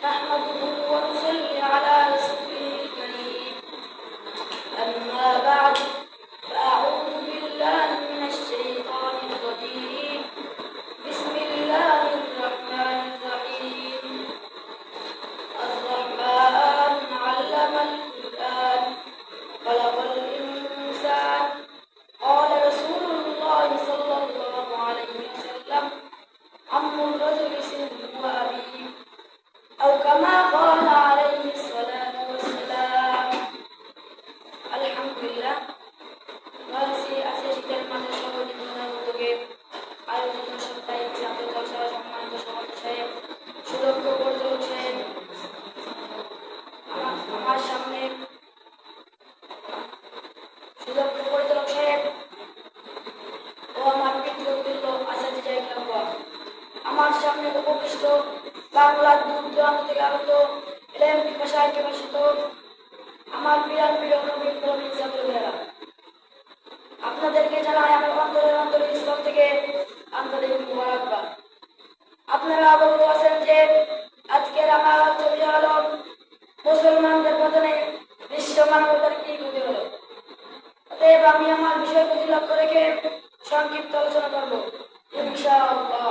نحمده ونصلي على رسوله الكريم أما بعد فأعوذ بالله من الشيطان الرجيم بسم الله الرحمن الرحيم الرحمن علم القرآن خلق الإنسان قال رسول الله صلى الله عليه وسلم عم الرجل سره أبيه أو كما قال عليه الصلاة والسلام الحمد لله শীতের মাঝে সহযোগিতার উদ্যোগে আয়োজিত সাপ্তাহিক ছাত্র জলসা সম্মানিত সভাপতি সাহেব সুদক্ষ পরিচালক সাহেব আমার সামনে সুদক্ষ পরিচালক সাহেব ও আমার পিতৃতুল্য আচার্য জায়গা আমার সামনে উপবিষ্ট বাংলার দূর দূরান্ত থেকে আগত এলএমপি ভাষায় প্রকাশিত আমার প্রিয় প্রিয় নবীন প্রবীণ ছাত্রীরা, আপনাদেরকে জানাই আমার অন্তরের স্তর থেকে আন্তরিক মুবারকবাদ। আপনারা অবগত আছেন যে আজকের আমার ছবি হলো মুসলমানদের পতনে বিশ্ব মানবতার কি ক্ষতি হলো। অতএব আমি আমার বিষয় প্রতি লক্ষ্য রেখে সংক্ষিপ্ত আলোচনা করব ইনশাআল্লাহ।